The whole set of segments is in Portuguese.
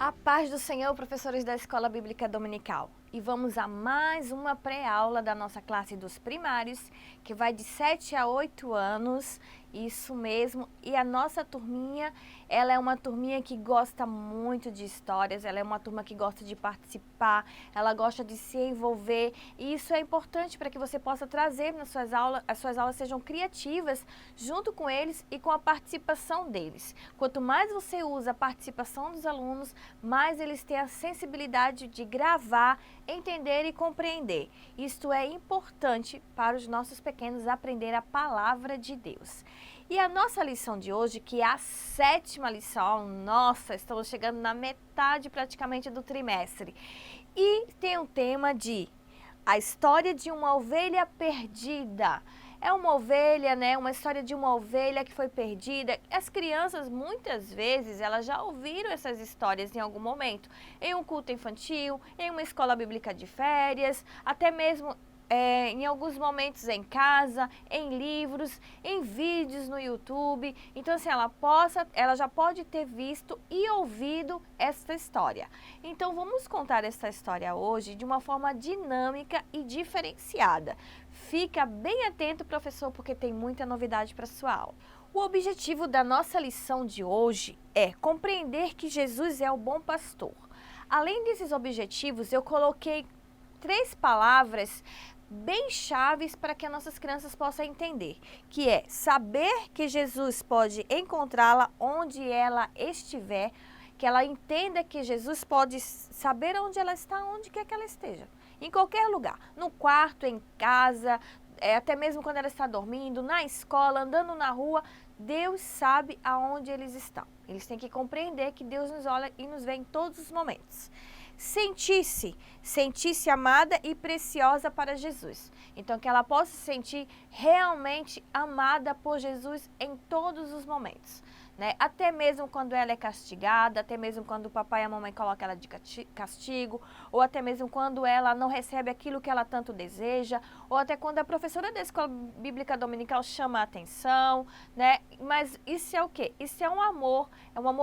A paz do Senhor, professores da Escola Bíblica Dominical. E vamos a mais uma pré-aula da nossa classe dos primários, que vai de 7 a 8 anos, isso mesmo. E a nossa turminha, ela é uma turminha que gosta muito de histórias, ela é uma turma que gosta de participar, ela gosta de se envolver. E isso é importante para que você possa trazer nas suas aulas, as suas aulas sejam criativas junto com eles e com a participação deles. Quanto mais você usa a participação dos alunos, mais eles têm a sensibilidade de gravar, entender e compreender. Isto é importante para os nossos pequenos aprender a palavra de Deus. E a nossa lição de hoje, que é a 7ª lição, nossa, estamos chegando na metade praticamente do trimestre. E tem um tema de a história de uma ovelha perdida. É uma ovelha, né? Uma história de uma ovelha que foi perdida. As crianças, muitas vezes, elas já ouviram essas histórias em algum momento. Em um culto infantil, em uma escola bíblica de férias, até mesmo em alguns momentos em casa, em livros, em vídeos no YouTube. Então, assim, ela já pode ter visto e ouvido essa história. Então, vamos contar essa história hoje de uma forma dinâmica e diferenciada. Fica bem atento, professor, porque tem muita novidade para sua aula. O objetivo da nossa lição de hoje é compreender que Jesus é o bom pastor. Além desses objetivos, eu coloquei 3 palavras bem chaves para que as nossas crianças possam entender, que é saber que Jesus pode encontrá-la onde ela estiver, que ela entenda que Jesus pode saber onde ela está, onde quer que ela esteja, em qualquer lugar, no quarto, em casa, até mesmo quando ela está dormindo, na escola, andando na rua, Deus sabe aonde eles estão. Eles têm que compreender que Deus nos olha e nos vê em todos os momentos. Sentir-se amada e preciosa para Jesus. Então, que ela possa se sentir realmente amada por Jesus em todos os momentos, né? Até mesmo quando ela é castigada, até mesmo quando o papai e a mamãe colocam ela de castigo, ou até mesmo quando ela não recebe aquilo que ela tanto deseja, ou até quando a professora da Escola Bíblica Dominical chama a atenção, né? Mas isso é o quê? Isso é um amor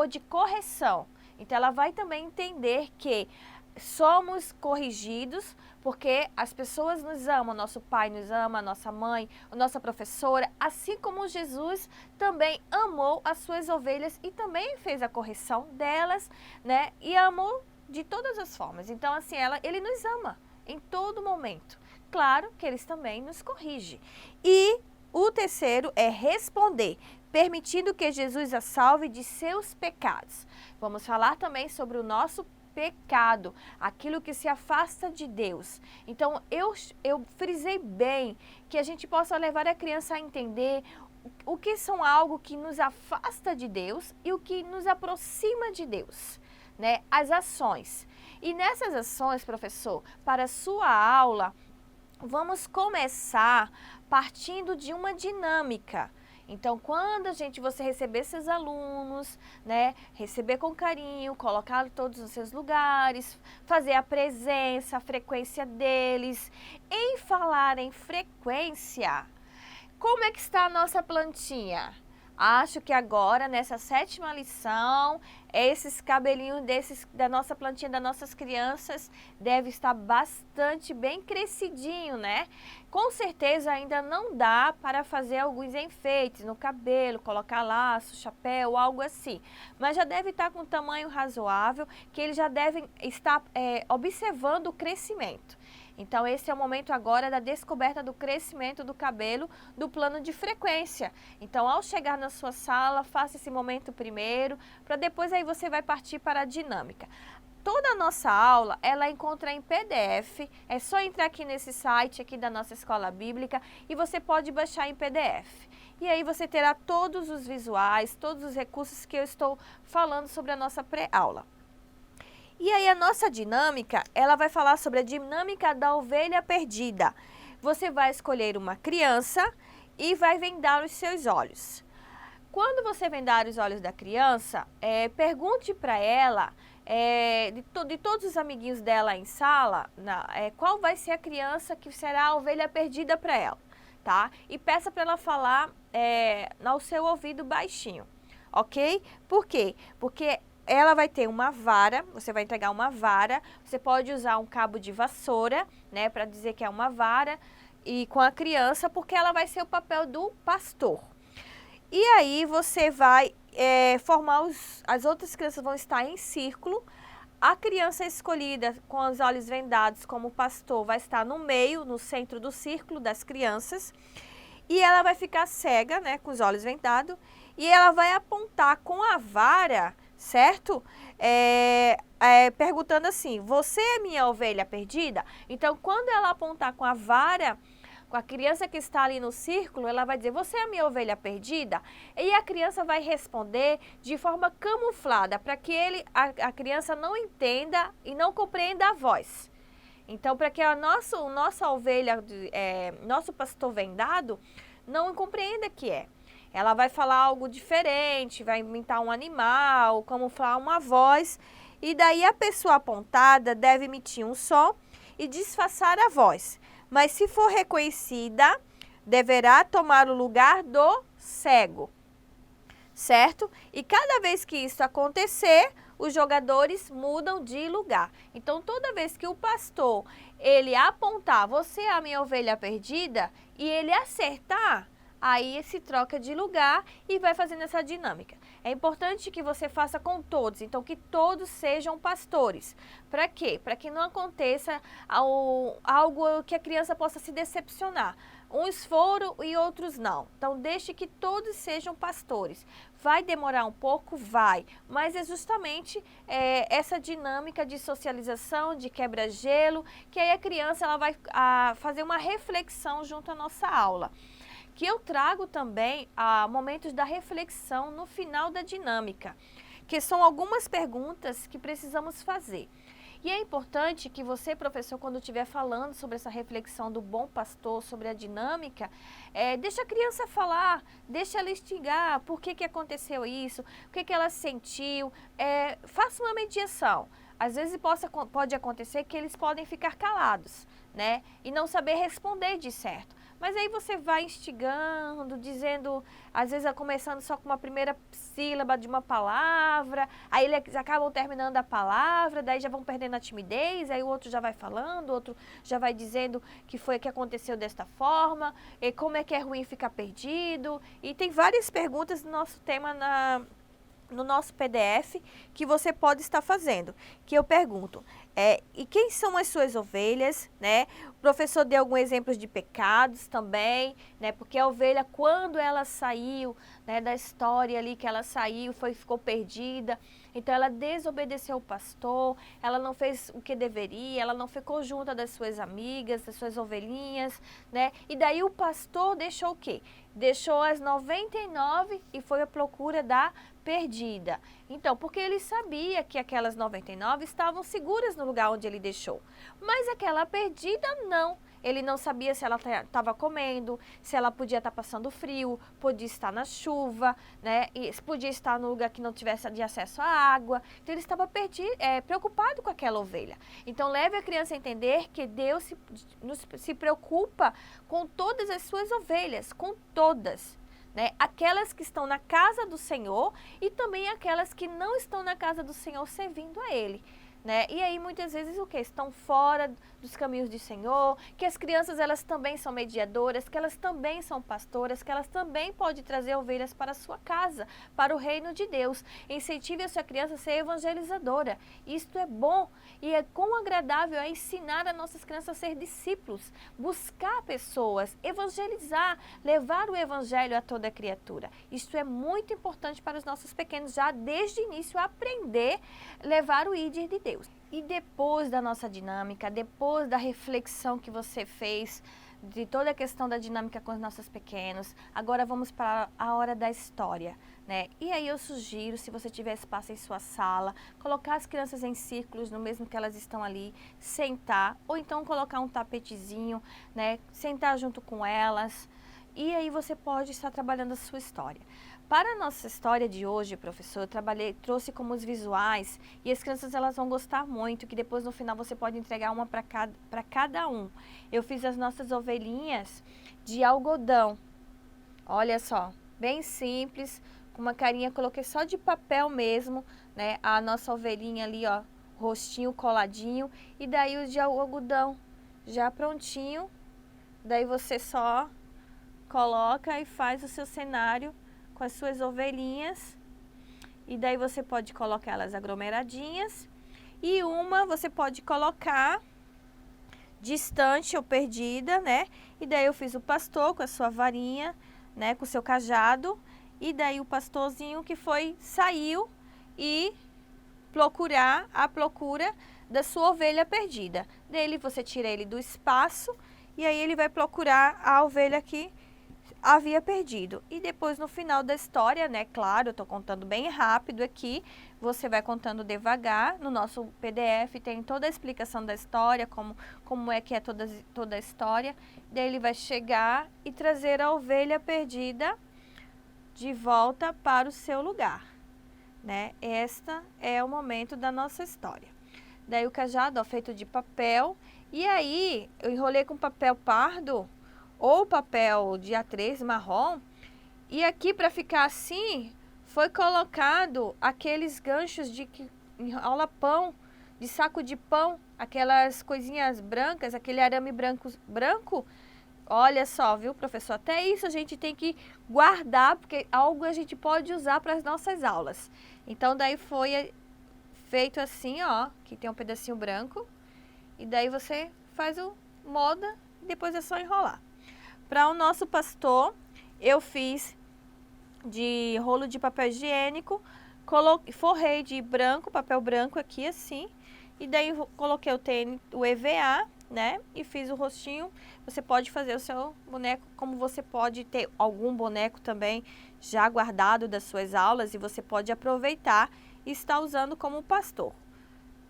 de correção. Então, ela vai também entender que somos corrigidos porque as pessoas nos amam, nosso pai nos ama, a nossa mãe, a nossa professora, assim como Jesus também amou as suas ovelhas e também fez a correção delas, né? E amou de todas as formas. Então, assim, ele nos ama em todo momento. Claro que eles também nos corrigem. E o terceiro é responder, permitindo que Jesus a salve de seus pecados. Vamos falar também sobre o nosso pecado, aquilo que se afasta de Deus. Então, eu frisei bem que a gente possa levar a criança a entender o que são algo que nos afasta de Deus e o que nos aproxima de Deus, né? As ações. E nessas ações, professor, para a sua aula, vamos começar partindo de uma dinâmica. Então, quando você receber seus alunos, né, receber com carinho, colocar todos nos seus lugares, fazer a presença, a frequência deles. Em falar em frequência, como é que está a nossa plantinha? Acho que agora, nessa 7ª lição, esses cabelinhos da nossa plantinha, das nossas crianças, deve estar bastante bem crescidinho, né? Com certeza ainda não dá para fazer alguns enfeites no cabelo, colocar laço, chapéu, algo assim. Mas já deve estar com um tamanho razoável, que eles já devem estar observando o crescimento. Então, esse é o momento agora da descoberta do crescimento do cabelo do plano de frequência. Então, ao chegar na sua sala, faça esse momento primeiro, para depois aí você vai partir para a dinâmica. Toda a nossa aula, ela encontra em PDF, é só entrar aqui nesse site aqui da nossa Escola Bíblica e você pode baixar em PDF. E aí você terá todos os visuais, todos os recursos que eu estou falando sobre a nossa pré-aula. E aí a nossa dinâmica, ela vai falar sobre a dinâmica da ovelha perdida. Você vai escolher uma criança e vai vendar os seus olhos. Quando você vendar os olhos da criança, pergunte para ela, de todos os amiguinhos dela em sala, qual vai ser a criança que será a ovelha perdida para ela, tá? E peça para ela falar ao seu ouvido baixinho, ok? Por quê? Porque ela vai ter uma vara, você vai entregar uma vara, você pode usar um cabo de vassoura, né, para dizer que é uma vara, e com a criança, porque ela vai ser o papel do pastor. E aí você vai formar as outras crianças vão estar em círculo. A criança escolhida com os olhos vendados como pastor vai estar no meio, no centro do círculo das crianças. E ela vai ficar cega, né, com os olhos vendados. E ela vai apontar com a vara, certo? Perguntando assim, você é minha ovelha perdida? Então, quando ela apontar com a vara, com a criança que está ali no círculo, ela vai dizer, você é a minha ovelha perdida? E a criança vai responder de forma camuflada, para que a criança não entenda e não compreenda a voz. Então, para que nossa ovelha, nosso pastor vendado, não compreenda que é. Ela vai falar algo diferente, vai imitar um animal, camuflar uma voz. E daí a pessoa apontada deve emitir um som e disfarçar a voz. Mas se for reconhecida, deverá tomar o lugar do cego, certo? E cada vez que isso acontecer, os jogadores mudam de lugar. Então, toda vez que o pastor, ele apontar, você é a minha ovelha perdida, e ele acertar, aí se troca de lugar e vai fazendo essa dinâmica. É importante que você faça com todos, então que todos sejam pastores. Para quê? Para que não aconteça algo que a criança possa se decepcionar. Uns foram e outros não. Então, deixe que todos sejam pastores. Vai demorar um pouco? Vai. Mas é justamente essa dinâmica de socialização, de quebra-gelo, que aí a criança ela vai fazer uma reflexão junto à nossa aula. Que eu trago também momentos da reflexão no final da dinâmica, que são algumas perguntas que precisamos fazer. E é importante que você, professor, quando estiver falando sobre essa reflexão do bom pastor, sobre a dinâmica, deixa a criança falar, deixa ela instigar, por que aconteceu isso, o que ela sentiu, faça uma mediação. Às vezes pode acontecer que eles podem ficar calados, né, e não saber responder de certo. Mas aí você vai instigando, dizendo, às vezes começando só com uma primeira sílaba de uma palavra, aí eles acabam terminando a palavra, daí já vão perdendo a timidez, aí o outro já vai falando, o outro já vai dizendo que foi que aconteceu desta forma, e como é que é ruim ficar perdido. E tem várias perguntas no nosso tema no nosso PDF que você pode estar fazendo, que eu pergunto, e quem são as suas ovelhas, né? O professor deu alguns exemplos de pecados também, né? Porque a ovelha, quando ela saiu, né, da história ali que ela saiu, ficou perdida, então ela desobedeceu o pastor, ela não fez o que deveria, ela não ficou junto das suas amigas, das suas ovelhinhas, né? E daí o pastor deixou o quê? Deixou as 99 e foi à procura da perdida. Então, porque ele sabia que aquelas 99 estavam seguras no lugar onde ele deixou. Mas aquela perdida, não. Ele não sabia se ela estava comendo, se ela podia estar passando frio, podia estar na chuva, né? E podia estar no lugar que não tivesse de acesso à água. Então, ele estava preocupado com aquela ovelha. Então, leve a criança a entender que Deus se preocupa com todas as suas ovelhas, com todas. Né? Aquelas que estão na casa do Senhor e também aquelas que não estão na casa do Senhor servindo a Ele. Né? E aí muitas vezes o que? Estão fora dos caminhos do Senhor, que as crianças elas também são mediadoras, que elas também são pastoras, que elas também podem trazer ovelhas para a sua casa, para o reino de Deus. Incentive a sua criança a ser evangelizadora. Isto é bom e é quão agradável é ensinar as nossas crianças a ser discípulos, buscar pessoas, evangelizar, levar o evangelho a toda criatura. Isto é muito importante para os nossos pequenos já desde o início aprender a levar o ídolo de Deus. E depois da nossa dinâmica, depois da reflexão que você fez de toda a questão da dinâmica com os nossos pequenos, agora vamos para a hora da história, né? E aí eu sugiro, se você tiver espaço em sua sala, colocar as crianças em círculos, no mesmo que elas estão ali, sentar, ou então colocar um tapetezinho, né? Sentar junto com elas, e aí você pode estar trabalhando a sua história. Para a nossa história de hoje, professor, eu trouxe como os visuais e as crianças elas vão gostar muito, que depois no final você pode entregar uma para cada um. Eu fiz as nossas ovelhinhas de algodão, olha só, bem simples, com uma carinha, coloquei só de papel mesmo, né? A nossa ovelhinha ali, ó, rostinho coladinho. E daí o algodão já prontinho. Daí você só coloca e faz o seu cenário com as suas ovelhinhas. E daí você pode colocar elas aglomeradinhas. E uma você pode colocar distante ou perdida, né? E daí eu fiz o pastor com a sua varinha, né? Com o seu cajado. E daí o pastorzinho que saiu e à procura da sua ovelha perdida. Dele você tira ele do espaço e aí ele vai procurar a ovelha que havia perdido. E depois no final da história, né, claro, eu tô contando bem rápido aqui, você vai contando devagar. No nosso PDF tem toda a explicação da história, como é que é toda a história. Daí ele vai chegar e trazer a ovelha perdida de volta para o seu lugar, né? Este é o momento da nossa história. Daí o cajado, ó, feito de papel. E aí eu enrolei com papel pardo ou papel de A3 marrom. E aqui, para ficar assim, foi colocado aqueles ganchos de que enrola pão, de saco de pão, aquelas coisinhas brancas, aquele arame branco. Olha só, viu, professor? Até isso a gente tem que guardar, porque algo a gente pode usar para as nossas aulas. Então, daí foi feito assim, ó, que tem um pedacinho branco. E daí você faz o molda e depois é só enrolar. Para o nosso pastor, eu fiz de rolo de papel higiênico, forrei de branco, papel branco aqui assim. E daí coloquei o EVA, né? E fiz o rostinho. Você pode fazer o seu boneco, como você pode ter algum boneco também já guardado das suas aulas e você pode aproveitar e estar usando como pastor,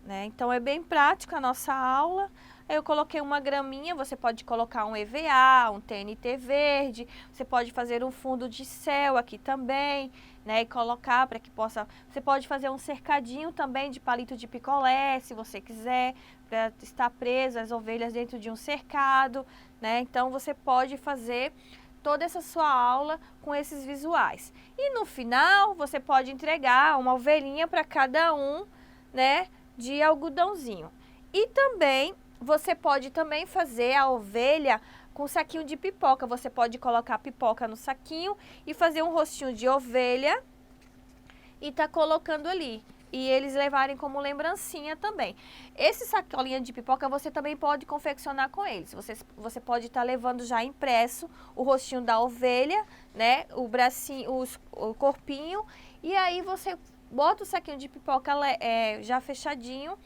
né? Então é bem prático a nossa aula. Eu coloquei uma graminha, você pode colocar um EVA, um TNT verde, você pode fazer um fundo de céu aqui também, né? E colocar para que possa... Você pode fazer um cercadinho também de palito de picolé, se você quiser, para estar preso as ovelhas dentro de um cercado, né? Então você pode fazer toda essa sua aula com esses visuais. E no final você pode entregar uma ovelhinha para cada um, né? De algodãozinho. E também você pode também fazer a ovelha com saquinho de pipoca. Você pode colocar a pipoca no saquinho e fazer um rostinho de ovelha e tá colocando ali. E eles levarem como lembrancinha também. Esse sacolinha de pipoca você também pode confeccionar com eles. Você pode estar levando já impresso o rostinho da ovelha, né? O bracinho, o corpinho. E aí você bota o saquinho de pipoca já fechadinho.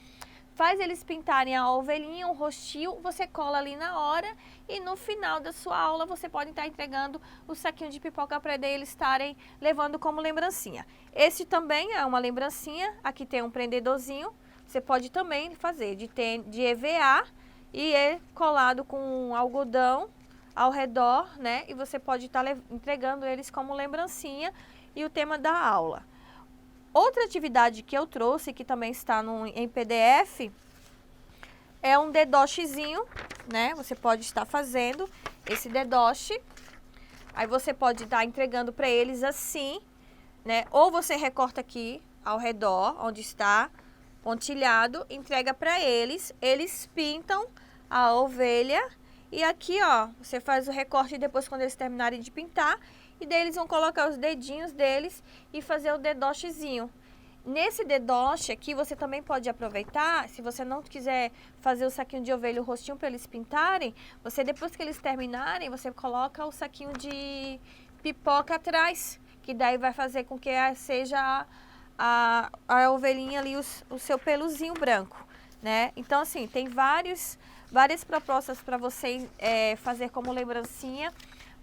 Faz eles pintarem a ovelhinha, o rostinho, você cola ali na hora e no final da sua aula você pode estar entregando o saquinho de pipoca para eles estarem levando como lembrancinha. Esse também é uma lembrancinha, aqui tem um prendedorzinho, você pode também fazer de EVA e é colado com algodão ao redor, né? E você pode estar entregando eles como lembrancinha e o tema da aula. Outra atividade que eu trouxe, que também está em PDF, é um dedochezinho, né? Você pode estar fazendo esse dedoche. Aí você pode estar entregando para eles assim, né? Ou você recorta aqui ao redor, onde está pontilhado, entrega para eles. Eles pintam a ovelha e aqui, ó, você faz o recorte depois quando eles terminarem de pintar. E daí eles vão colocar os dedinhos deles e fazer o dedochezinho. Nesse dedoche aqui, você também pode aproveitar, se você não quiser fazer o saquinho de ovelha, o rostinho para eles pintarem, você depois que eles terminarem, você coloca o saquinho de pipoca atrás, que daí vai fazer com que seja a ovelhinha ali, o seu peluzinho branco, né? Então, assim, tem várias propostas para você fazer como lembrancinha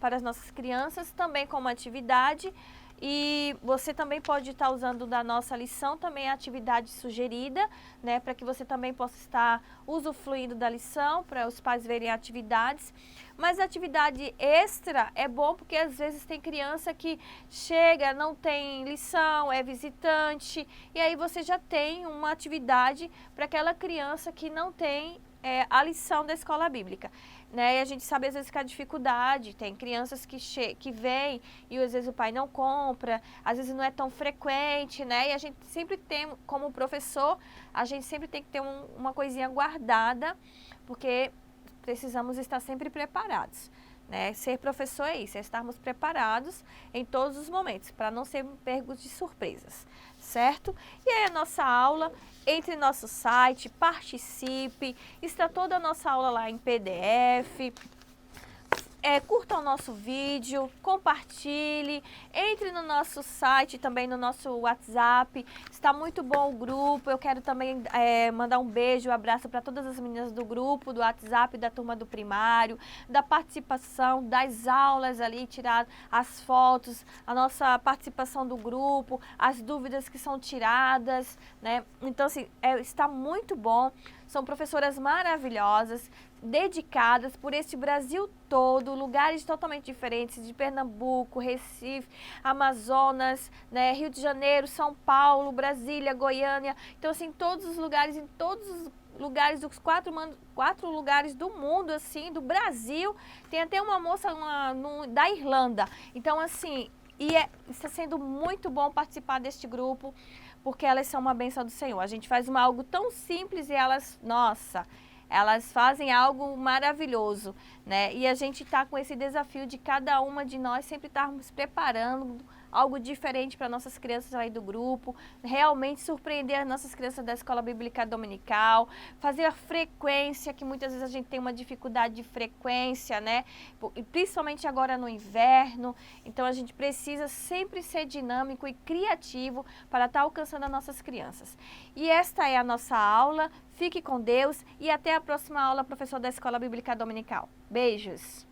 para as nossas crianças, também como atividade. E você também pode estar usando da nossa lição também a atividade sugerida, né? Para que você também possa estar usufruindo da lição, para os pais verem atividades. Mas a atividade extra é bom porque às vezes tem criança que chega, não tem lição, é visitante. E aí você já tem uma atividade para aquela criança que não tem a lição da escola bíblica. Né? E a gente sabe às vezes que a dificuldade, tem crianças que vêm e às vezes o pai não compra, às vezes não é tão frequente, né? E a gente sempre tem, como professor, a gente sempre tem que ter uma coisinha guardada, porque precisamos estar sempre preparados. Né? Ser professor é isso, é estarmos preparados em todos os momentos, para não sermos pegos de surpresas, certo? E aí a nossa aula, entre no nosso site, participe, está toda a nossa aula lá em PDF. Curta o nosso vídeo, compartilhe, entre no nosso site, também no nosso WhatsApp, está muito bom o grupo. Eu quero também mandar um beijo, um abraço para todas as meninas do grupo, do WhatsApp, da turma do primário, da participação, das aulas ali, tirar as fotos, a nossa participação do grupo, as dúvidas que são tiradas, né? Então, assim, está muito bom, são professoras maravilhosas, dedicadas por esse Brasil todo, lugares totalmente diferentes, de Pernambuco, Recife, Amazonas, né, Rio de Janeiro, São Paulo, Brasília, Goiânia. Então, assim, todos os lugares, em todos os lugares dos quatro lugares do mundo, assim, do Brasil. Tem até uma moça da Irlanda. Então, assim, está sendo muito bom participar deste grupo, porque elas são uma bênção do Senhor. A gente faz algo tão simples e elas, nossa, elas fazem algo maravilhoso, né? E a gente está com esse desafio de cada uma de nós sempre estarmos preparando algo diferente para nossas crianças aí do grupo, realmente surpreender as nossas crianças da Escola Bíblica Dominical, fazer a frequência, que muitas vezes a gente tem uma dificuldade de frequência, né? E principalmente agora no inverno. Então a gente precisa sempre ser dinâmico e criativo para estar alcançando as nossas crianças. E esta é a nossa aula. Fique com Deus e até a próxima aula, professor da Escola Bíblica Dominical. Beijos!